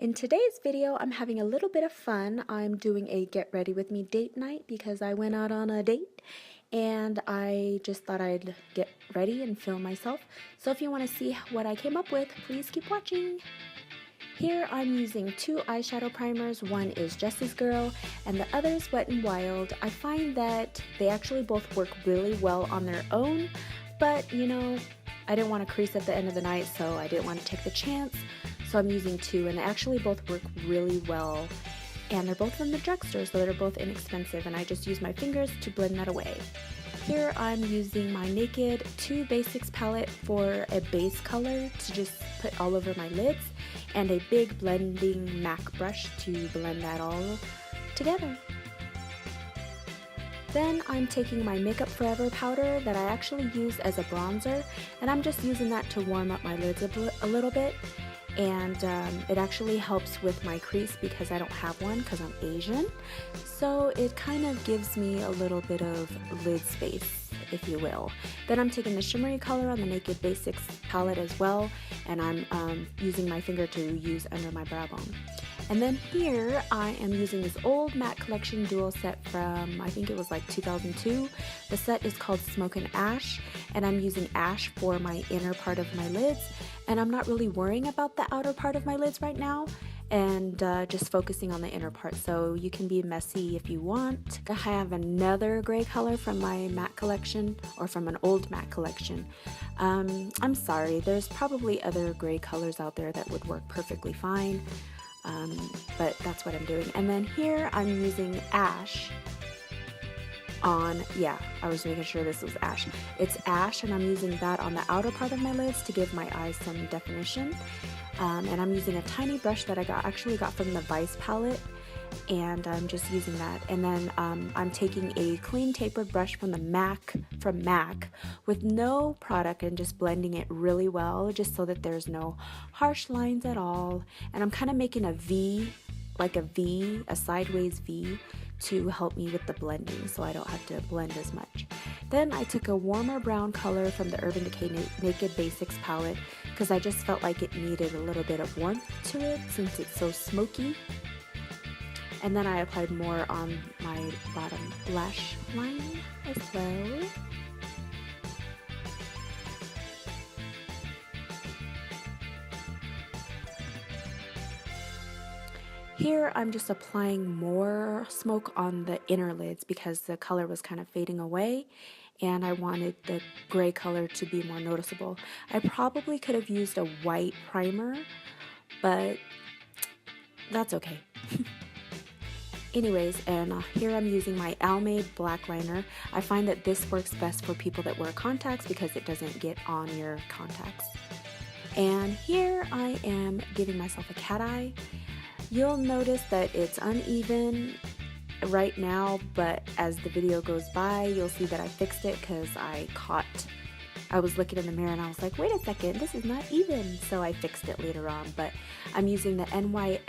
In today's video, I'm having a little bit of fun. I'm doing a get ready with me date night because I went out on a date and I just thought I'd get ready and film myself. So if you want to see what I came up with, please keep watching. Here I'm using two eyeshadow primers. One is Jessie's Girl and the other is Wet n Wild. I find that they actually both work really well on their own, but you know, I didn't want to crease at the end of the night, so I didn't want to take the chance. So I'm using two, and they actually both work really well. And they're both from the drugstore, so they're both inexpensive, and I just use my fingers to blend that away. Here I'm using my Naked 2 Basics palette for a base color to just put all over my lids, and a big blending MAC brush to blend that all together. Then I'm taking my Makeup Forever powder that I actually use as a bronzer, and I'm just using that to warm up my lids a little bit. And it actually helps with my crease because I don't have one because I'm Asian. So it kind of gives me a little bit of lid space, if you will. Then I'm taking the shimmery color on the Naked Basics palette as well, and I'm using my finger to use under my brow bone. And then here I am using this old matte collection dual set from, I think it was like 2002. The set is called Smoke and Ash, and I'm using ash for my inner part of my lids. And I'm not really worrying about the outer part of my lids right now, and just focusing on the inner part, so you can be messy if you want. I have another gray color from my matte collection, or from an old matte collection. I'm sorry, there's probably other gray colors out there that would work perfectly fine, but that's what I'm doing. And then here I'm using ash on, yeah, I was making sure this was ash. It's ash, and I'm using that on the outer part of my lids to give my eyes some definition. And I'm using a tiny brush that I actually got from the Vice palette, and I'm just using that. And then I'm taking a clean tapered brush from MAC with no product and just blending it really well, just so that there's no harsh lines at all. And I'm kind of making a V, like a sideways V, to help me with the blending so I don't have to blend as much. Then I took a warmer brown color from the Urban Decay Naked Basics palette because I just felt like it needed a little bit of warmth to it since it's so smoky. And then I applied more on my bottom lash line as well. Here I'm just applying more smoke on the inner lids because the color was kind of fading away and I wanted the gray color to be more noticeable. I probably could have used a white primer, but that's okay. Anyways, and here I'm using my Almay black liner. I find that this works best for people that wear contacts because it doesn't get on your contacts. And here I am giving myself a cat eye. You'll notice that it's uneven right now, but as the video goes by, you'll see that I fixed it because I was looking in the mirror and I was like, wait a second, this is not even. So I fixed it later on, but I'm using the NYE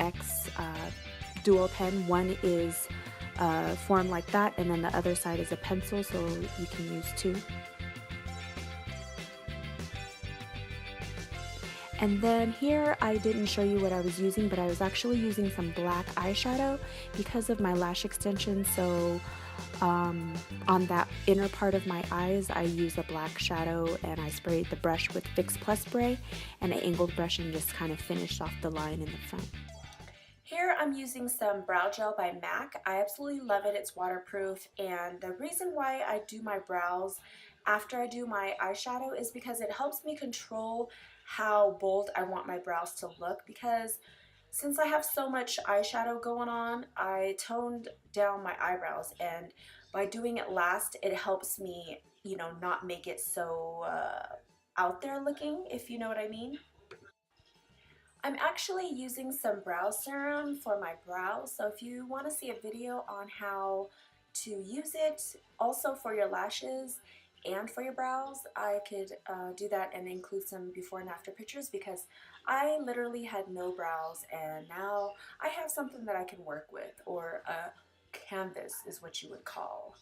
dual pen. One is formed like that, and then the other side is a pencil, so you can use two. And then here I didn't show you what I was using, but I was actually using some black eyeshadow because of my lash extension. So on that inner part of my eyes, I use a black shadow, and I sprayed the brush with Fix Plus spray and an angled brush and just kind of finished off the line in the front. Here I'm using some brow gel by MAC. I absolutely love it. It's waterproof, and the reason why I do my brows after I do my eyeshadow is because it helps me control how bold I want my brows to look, because since I have so much eyeshadow going on, I toned down my eyebrows, and by doing it last, it helps me, you know, not make it so out there looking, if you know what I mean. I'm actually using some brow serum for my brows, so if you want to see a video on how to use it also for your lashes and for your brows, I could do that and include some before and after pictures, because I literally had no brows and now I have something that I can work with, or a canvas is what you would call.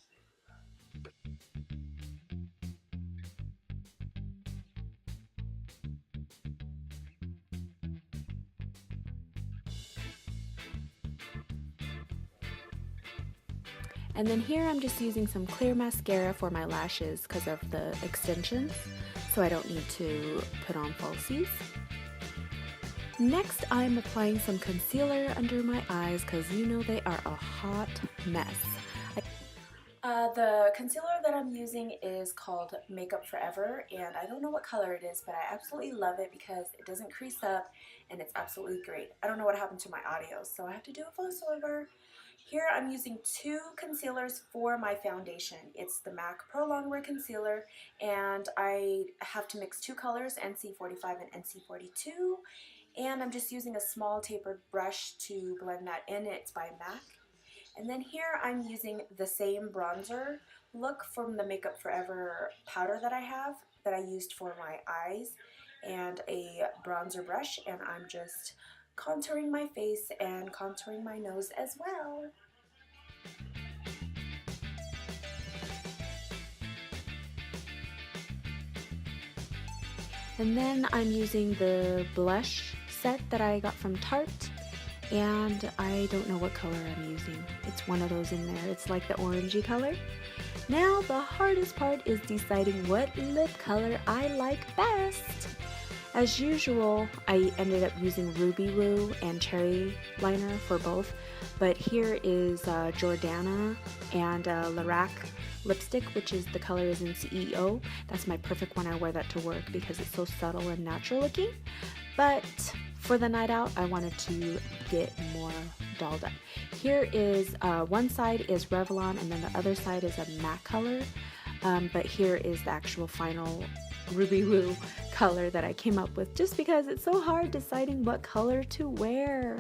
And then here I'm just using some clear mascara for my lashes because of the extensions, so I don't need to put on falsies. Next, I'm applying some concealer under my eyes because you know they are a hot mess. The concealer that I'm using is called Makeup Forever, and I don't know what color it is, but I absolutely love it because it doesn't crease up and it's absolutely great. I don't know what happened to my audio, so I have to do a voiceover. Here I'm using two concealers for my foundation. It's the MAC Pro Longwear Concealer, and I have to mix two colors, NC45 and NC42, and I'm just using a small tapered brush to blend that in. It's by MAC. And then here I'm using the same bronzer look from the Makeup Forever powder that I have that I used for my eyes, and a bronzer brush, and I'm just contouring my face and contouring my nose as well. And then I'm using the blush set that I got from Tarte, and I don't know what color I'm using. It's one of those in there. It's like the orangey color. Now the hardest part is deciding what lip color I like best. As usual, I ended up using Ruby Woo and Cherry Liner for both, but here is Jordana and Lorac lipstick, which is the color is in CEO. That's my perfect one. I wear that to work because it's so subtle and natural looking. But for the night out, I wanted to get more dolled up. Here is one side is Revlon, and then the other side is a matte color. But here is the actual final Ruby Woo color that I came up with, just because it's so hard deciding what color to wear.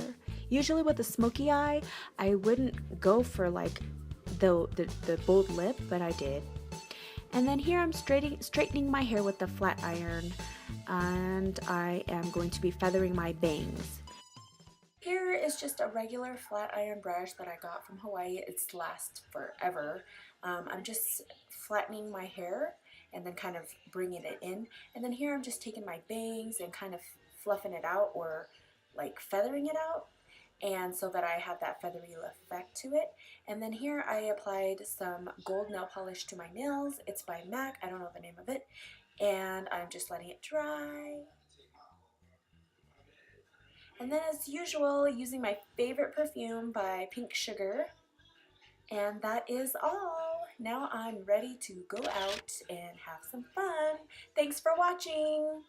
Usually with a smoky eye, I wouldn't go for like the bold lip, but I did. And then here I'm straightening my hair with the flat iron, and I am going to be feathering my bangs. Here is just a regular flat iron brush that I got from Hawaii. It's lasts forever. I'm just flattening my hair and then kind of bringing it in. And then here I'm just taking my bangs and kind of fluffing it out, or like feathering it out, and so that I have that feathery effect to it. And then here I applied some gold nail polish to my nails. It's by MAC, I don't know the name of it, and I'm just letting it dry. And then as usual, using my favorite perfume by Pink Sugar. And that is all. Now I'm ready to go out and have some fun. Thanks for watching.